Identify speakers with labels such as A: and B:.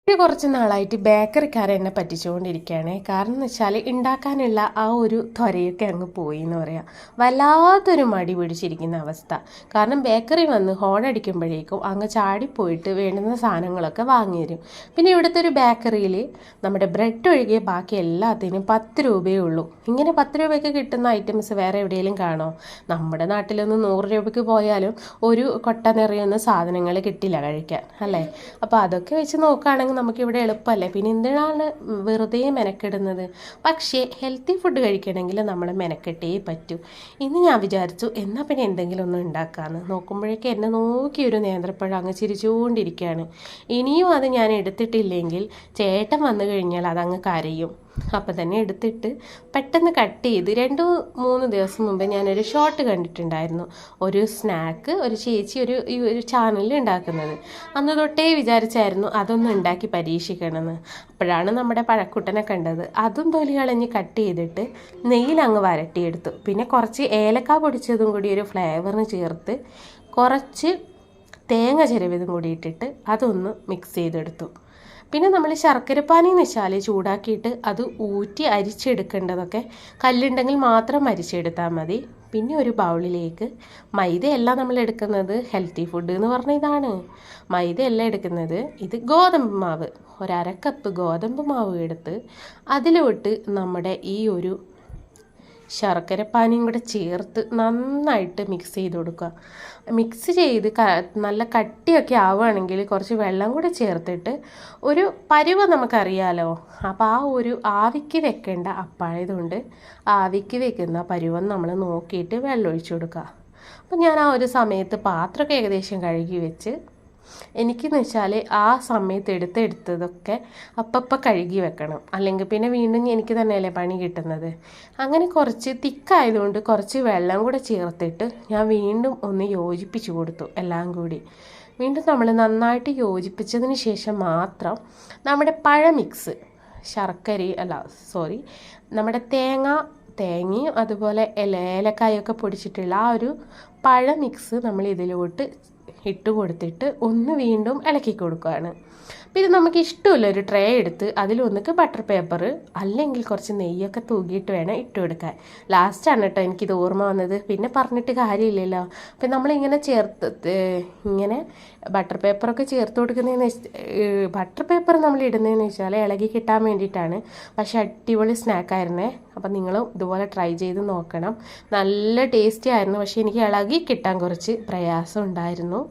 A: കുറച്ച് നാളായിട്ട് ബേക്കറിക്കാരെ എന്നെ പറ്റിച്ചുകൊണ്ടിരിക്കുകയാണ്. കാരണം എന്ന് വെച്ചാൽ ഉണ്ടാക്കാനുള്ള ആ ഒരു ത്വരയൊക്കെ അങ്ങ് പോയി എന്ന് പറയാം. വല്ലാത്തൊരു മടി പിടിച്ചിരിക്കുന്ന അവസ്ഥ. കാരണം ബേക്കറി വന്ന് ഹോൺ അടിക്കുമ്പോഴേക്കും അങ്ങ് ചാടിപ്പോയിട്ട് വേണ്ടുന്ന സാധനങ്ങളൊക്കെ വാങ്ങി തരും. പിന്നെ ഇവിടുത്തെ ഒരു ബേക്കറിയിൽ നമ്മുടെ ബ്രെഡ് ഒഴികെ ബാക്കി എല്ലാത്തിനും 10 രൂപയേ ഉള്ളൂ. ഇങ്ങനെ 10 രൂപയ്ക്ക് കിട്ടുന്ന ഐറ്റംസ് വേറെ എവിടെയെങ്കിലും കാണോ? നമ്മുടെ നാട്ടിലൊന്ന് 100 രൂപയ്ക്ക് പോയാലും ഒരു കൊട്ട നിറയുന്ന സാധനങ്ങൾ കിട്ടില്ല കഴിക്കാൻ, അല്ലേ? അപ്പോൾ അതൊക്കെ വെച്ച് നോക്കുകയാണെങ്കിൽ നമുക്കിവിടെ എളുപ്പമല്ലേ. പിന്നെ എന്തിനാണ് വെറുതെ മെനക്കെടുന്നത്? പക്ഷേ ഹെൽത്തി ഫുഡ് കഴിക്കണമെങ്കിൽ നമ്മൾ മെനക്കെട്ടേ പറ്റൂ. ഇന്ന് ഞാൻ വിചാരിച്ചു എന്നാൽ പിന്നെ എന്തെങ്കിലും ഒന്ന് ഉണ്ടാക്കാമെന്ന്. നോക്കുമ്പോഴേക്കും എന്നെ നോക്കി ഒരു നേന്ത്രപ്പഴം അങ്ങ് ചിരിച്ചുകൊണ്ടിരിക്കുകയാണ്. ഇനിയും അത് ഞാൻ എടുത്തിട്ടില്ലെങ്കിൽ ചേട്ടൻ വന്നു കഴിഞ്ഞാൽ അതങ്ങ് കരയും. അപ്പം തന്നെ എടുത്തിട്ട് പെട്ടെന്ന് കട്ട് ചെയ്ത് 2-3 ദിവസം മുമ്പ് ഞാനൊരു ഷോർട്ട് കണ്ടിട്ടുണ്ടായിരുന്നു. ഒരു സ്നാക്ക് ഒരു ചേച്ചി ഒരു ചാനലിൽ ഉണ്ടാക്കുന്നത്. അന്ന് തൊട്ടേ വിചാരിച്ചായിരുന്നു അതൊന്ന് ഉണ്ടാക്കി പരീക്ഷിക്കണമെന്ന്. അപ്പോഴാണ് നമ്മുടെ പഴക്കുട്ടനെ കണ്ടത്. അതും തൊലി കളഞ്ഞ് കട്ട് ചെയ്തിട്ട് നെയ്യിലങ്ങ് വരട്ടിയെടുത്തു. പിന്നെ കുറച്ച് ഏലക്ക പൊടിച്ചതും കൂടി ഒരു ഫ്ലേവറിന് ചേർത്ത് കുറച്ച് തേങ്ങ ചിരവിയതും കൂടി ഇട്ടിട്ട് അതൊന്ന് മിക്സ് ചെയ്തെടുത്തു. പിന്നെ നമ്മൾ ശർക്കരപ്പാനി എന്ന് വെച്ചാൽ ചൂടാക്കിയിട്ട് അത് ഊറ്റി അരിച്ചെടുക്കേണ്ടതൊക്കെ കല്ലുണ്ടെങ്കിൽ മാത്രം അരിച്ചെടുത്താൽ മതി. പിന്നെ ഒരു ബൗളിലേക്ക് മൈദയല്ല നമ്മൾ എടുക്കുന്നത്, ഹെൽത്തി ഫുഡ് എന്ന് പറഞ്ഞ ഇതാണ്. മൈദയല്ല എടുക്കുന്നത്, ഇത് ഗോതമ്പ് മാവ്. 1/2 കപ്പ് ഗോതമ്പ് മാവ് എടുത്ത് അതിലോട്ട് നമ്മുടെ ഈ ഒരു ശർക്കരപ്പാനിയും കൂടെ ചേർത്ത് നന്നായിട്ട് മിക്സ് ചെയ്ത് കൊടുക്കുക. മിക്സ് ചെയ്ത് നല്ല കട്ടിയൊക്കെ ആവുകയാണെങ്കിൽ കുറച്ച് വെള്ളം കൂടെ ചേർത്തിട്ട് ഒരു പരുവം നമുക്കറിയാലോ. അപ്പോൾ ആ ഒരു ആവിക്ക് വെക്കേണ്ട അപ്പായതുകൊണ്ട് ആവിക്ക് വെക്കുന്ന പരുവം നമ്മൾ നോക്കിയിട്ട് വെള്ളം ഒഴിച്ചു കൊടുക്കുക. അപ്പോൾ ഞാൻ ആ ഒരു സമയത്ത് പാത്രമൊക്കെ ഏകദേശം കഴുകി വെച്ച് എനിക്കെന്ന് വെച്ചാൽ ആ സമയത്ത് എടുത്തതൊക്കെ അപ്പം കഴുകി വെക്കണം. അല്ലെങ്കിൽ പിന്നെ വീണ്ടും എനിക്ക് തന്നെയല്ലേ പണി കിട്ടുന്നത്. അങ്ങനെ കുറച്ച് തിക്കായതുകൊണ്ട് കുറച്ച് വെള്ളം കൂടെ ചേർത്തിട്ട് ഞാൻ വീണ്ടും ഒന്ന് യോജിപ്പിച്ച് കൊടുത്തു. എല്ലാം കൂടി വീണ്ടും നമ്മൾ നന്നായിട്ട് യോജിപ്പിച്ചതിന് ശേഷം മാത്രം നമ്മുടെ മിക്സ് നമ്മുടെ തേങ്ങയും അതുപോലെ ഏലക്കായൊക്കെ പൊടിച്ചിട്ടുള്ള ആ ഒരു മിക്സ് നമ്മൾ ഇതിലോട്ട് ഇട്ട് കൊടുത്തിട്ട് ഒന്ന് വീണ്ടും ഇളക്കി കൊടുക്കുകയാണ്. പിന്നെ നമുക്ക് ഇഷ്ടമില്ല ഒരു ട്രേ എടുത്ത് അതിലൊന്നിക്ക് ബട്ടർ പേപ്പർ അല്ലെങ്കിൽ കുറച്ച് നെയ്യൊക്കെ തൂക്കിയിട്ട് വേണം ഇട്ട് കൊടുക്കാൻ. ലാസ്റ്റാണ് കേട്ടോ എനിക്കിത് ഓർമ്മ വന്നത്. പിന്നെ പറഞ്ഞിട്ട് കാര്യമില്ലല്ലോ. അപ്പം നമ്മളിങ്ങനെ ഇങ്ങനെ ബട്ടർ പേപ്പറൊക്കെ ചേർത്ത് കൊടുക്കുന്നതെന്ന് ബട്ടർ പേപ്പർ നമ്മൾ ഇടുന്നതെന്ന് വെച്ചാൽ ഇളകി കിട്ടാൻ വേണ്ടിയിട്ടാണ്. പക്ഷെ അടിപൊളി സ്നാക്കായിരുന്നേ. അപ്പം നിങ്ങളും ഇതുപോലെ ട്രൈ ചെയ്ത് നോക്കണം. നല്ല ടേസ്റ്റി ആയിരുന്നു. പക്ഷേ എനിക്ക് ഇളകി കിട്ടാൻ കുറച്ച് പ്രയാസം ഉണ്ടായിരുന്നു.